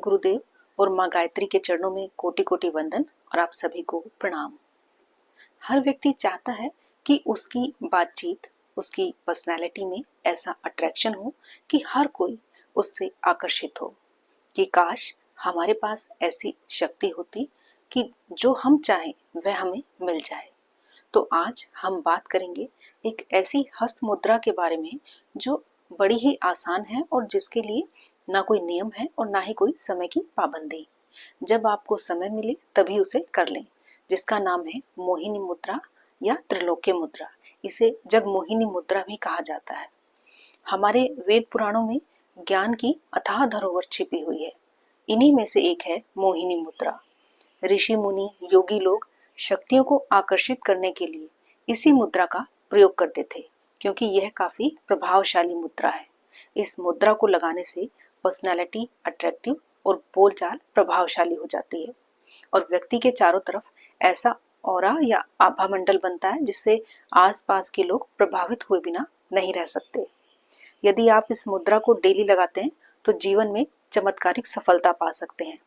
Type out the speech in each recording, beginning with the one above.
गुरुदेव और माँ गायत्री के चरणों में कोटि कोटि वंदन और आप सभी को प्रणाम। हर व्यक्ति चाहता है कि उसकी बातचीत, उसकी पर्सनैलिटी में ऐसा अट्रैक्शन हो कि हर कोई उससे आकर्षित हो, कि काश हमारे पास ऐसी शक्ति होती कि जो हम चाहें वह हमें मिल जाए। तो आज हम बात करेंगे एक ऐसी हस्त मुद्रा के बारे में जो बड़ी ही आसान है और जिसके लिए ना कोई नियम है और ना ही कोई समय की पाबंदी। जब आपको समय मिले तभी उसे कर लें, जिसका नाम है मोहिनी मुद्रा या त्रिलोक्य मुद्रा। इसे जगमोहिनी मुद्रा भी कहा जाता है। हमारे वेद पुराणों में ज्ञान की अथाह धरोहर छिपी हुई है। इन्हीं में से एक है मोहिनी मुद्रा। ऋषि मुनि योगी लोग शक्तियों को आकर्षित करने के लिए इसी मुद्रा का प्रयोग करते थे, क्योंकि यह काफी प्रभावशाली मुद्रा है। इस मुद्रा को लगाने से पर्सनालिटी अट्रैक्टिव और बोलचाल प्रभावशाली हो जाती है और व्यक्ति के चारों तरफ ऐसा ऑरा या आभा मंडल बनता है जिससे आसपास के लोग प्रभावित हुए बिना नहीं रह सकते। यदि आप इस मुद्रा को डेली लगाते हैं तो जीवन में चमत्कारिक सफलता पा सकते हैं।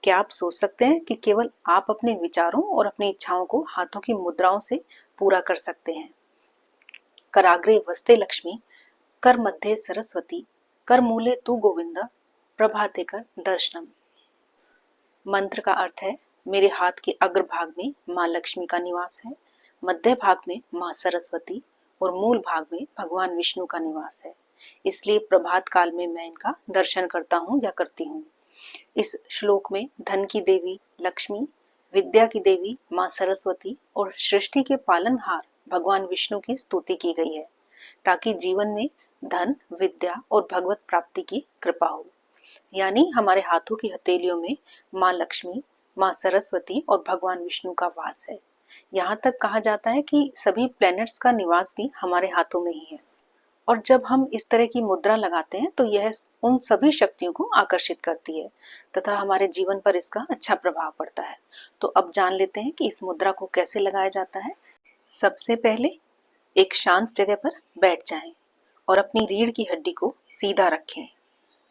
क्या आप सोच सकते हैं कि केवल आप अपने विचारों और अपनी इच्छाओं को हाथों की मुद्राओं से पूरा कर सकते हैं। कराग्रे वस्ते लक्ष्मी, कर मध्य सरस्वती, कर मूले तू गोविंद, प्रभाते कर दर्शनम। मंत्र का अर्थ है, मेरे हाथ के अग्रभाग में माँ लक्ष्मी का निवास है, मध्य भाग में माँ सरस्वती और मूल भाग में भगवान विष्णु का निवास है, इसलिए प्रभात काल में मैं इनका दर्शन करता हूँ या करती हूँ। इस श्लोक में धन की देवी लक्ष्मी, विद्या की देवी माँ सरस्वती और सृष्टि के पालनहार भगवान विष्णु की स्तुति की गई है, ताकि जीवन में धन, विद्या और भगवत प्राप्ति की कृपा हो। यानी हमारे हाथों की हथेलियों में माँ लक्ष्मी, माँ सरस्वती और भगवान विष्णु का वास है। यहाँ तक कहा जाता है कि सभी प्लैनेट्स का निवास भी हमारे हाथों में ही है। और जब हम इस तरह की मुद्रा लगाते हैं तो यह उन सभी शक्तियों को आकर्षित करती है तथा हमारे जीवन पर इसका अच्छा प्रभाव पड़ता है। तो अब जान लेते हैं कि इस मुद्रा को कैसे लगाया जाता है। सबसे पहले एक शांत जगह पर बैठ जाएं और अपनी रीढ़ की हड्डी को सीधा रखें।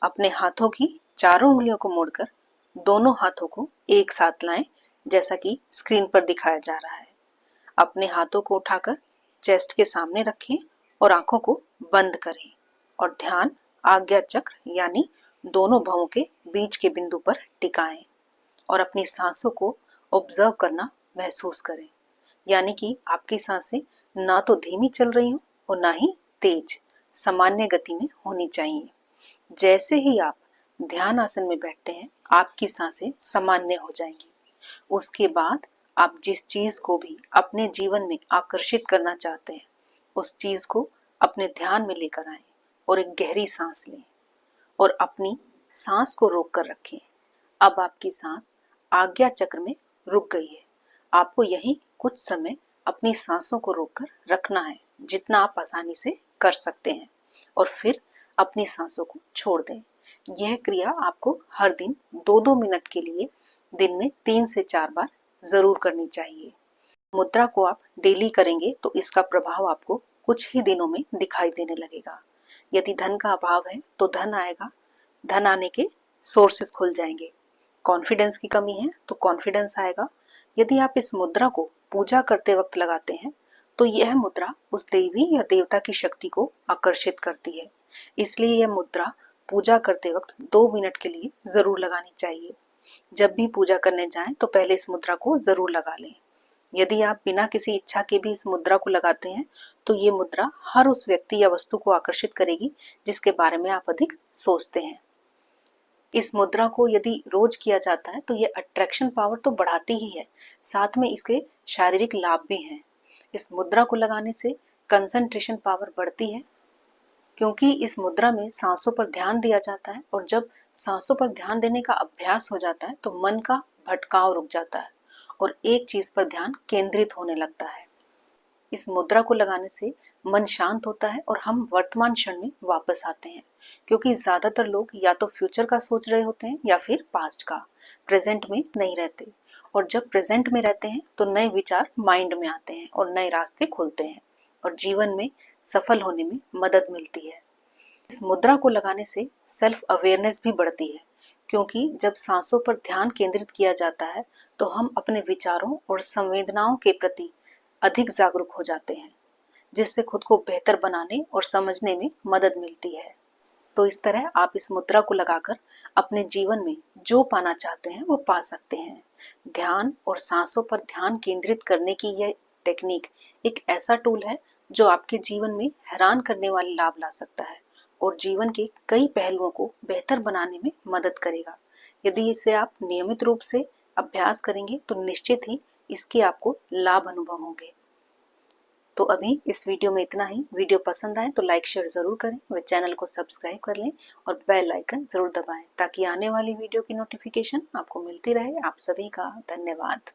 अपने हाथों की चारों उंगलियों को मोड़कर दोनों हाथों को एक साथ लाएं, जैसा कि स्क्रीन पर दिखाया जा रहा है। अपने हाथों को उठाकर चेस्ट के सामने रखें और आंखों को बंद करें और ध्यान आज्ञा चक्र यानी दोनों भवों के बीच के बिंदु पर टिकाएं और अपनी सांसों को ऑब्जर्व करना महसूस करें। यानी कि आपकी सांसें ना तो धीमी चल रही हो और ना ही तेज, सामान्य गति में होनी चाहिए। जैसे ही आप ध्यान आसन में बैठते हैं, आपकी सांसें सामान्य हो जाएंगी। उसके बाद आप जिस चीज को भी अपने जीवन में आकर्षित करना चाहते हैं, उस चीज को अपने ध्यान में लेकर आएं और एक गहरी सांस लें और अपनी सांस को रोक कर रखें। अब आपकी सांस आज्ञा चक्र में रुक गई है। आपको यही कुछ समय अपनी सांसों को रोककर रखना है, जितना आप आसानी से कर सकते हैं, और फिर अपनी सांसों को छोड़ दें। यह क्रिया आपको हर दिन 2-2 मिनट के लिए दिन में 3 से 4 बार जरूर करनी चाहिए। मुद्रा को आप डेली करेंगे तो इसका प्रभाव आपको कुछ ही दिनों में दिखाई देने लगेगा। यदि धन का अभाव है तो धन आएगा, धन आने के सोर्सेस खुल जाएंगे। कॉन्फिडेंस की कमी है तो कॉन्फिडेंस आएगा। यदि आप इस मुद्रा को पूजा करते वक्त लगाते हैं तो यह मुद्रा उस देवी या देवता की शक्ति को आकर्षित करती है। इसलिए यह मुद्रा पूजा करते वक्त 2 मिनट के लिए जरूर लगानी चाहिए। जब भी पूजा करने जाएं तो पहले इस मुद्रा को जरूर लगा लें। यदि आप बिना किसी इच्छा के भी इस मुद्रा को लगाते हैं तो ये मुद्रा हर उस व्यक्ति या वस्तु को आकर्षित करेगी जिसके बारे में आप अधिक सोचते हैं। इस मुद्रा को यदि रोज किया जाता है तो ये अट्रैक्शन पावर तो बढ़ाती ही है, साथ में इसके शारीरिक लाभ भी हैं। इस मुद्रा को लगाने से कंसंट्रेशन पावर बढ़ती है, क्योंकि इस मुद्रा में सांसों पर ध्यान दिया जाता है और जब सांसों पर ध्यान देने का अभ्यास हो जाता है तो मन का भटकाव रुक जाता है और एक चीज पर ध्यान केंद्रित होने लगता है। इस मुद्रा को लगाने से मन शांत होता है और हम वर्तमान क्षण में वापस आते हैं, क्योंकि ज्यादातर लोग या तो फ्यूचर का सोच रहे होते हैं या फिर पास्ट का, प्रेजेंट में नहीं रहते। और जब प्रेजेंट में रहते हैं तो नए विचार माइंड में आते हैं और नए रास्ते खुलते हैं और जीवन में सफल होने में मदद मिलती है। इस मुद्रा को लगाने से सेल्फ अवेयरनेस भी बढ़ती है, क्योंकि जब सांसों पर ध्यान केंद्रित किया जाता है तो हम अपने विचारों और संवेदनाओं के प्रति अधिक जागरूक हो जाते हैं, जिससे खुद को बेहतर बनाने और समझने में मदद मिलती है। तो इस तरह आप इस मुद्रा को लगाकर अपने जीवन में जो पाना चाहते हैं वो पा सकते हैं। ध्यान और सांसों पर ध्यान केंद्रित करने की यह टेक्निक एक ऐसा टूल है जो आपके जीवन में हैरान करने वाले लाभ ला सकता है और जीवन के कई पहलुओं को बेहतर बनाने में मदद करेगा। यदि इसे आप नियमित रूप से अभ्यास करेंगे तो निश्चित ही इसके आपको लाभ अनुभव होंगे। तो अभी इस वीडियो में इतना ही। वीडियो पसंद आए तो लाइक शेयर जरूर करें व चैनल को सब्सक्राइब कर लें और बेल आइकन जरूर दबाएं ताकि आने वाली वीडियो की नोटिफिकेशन आपको मिलती रहे। आप सभी का धन्यवाद।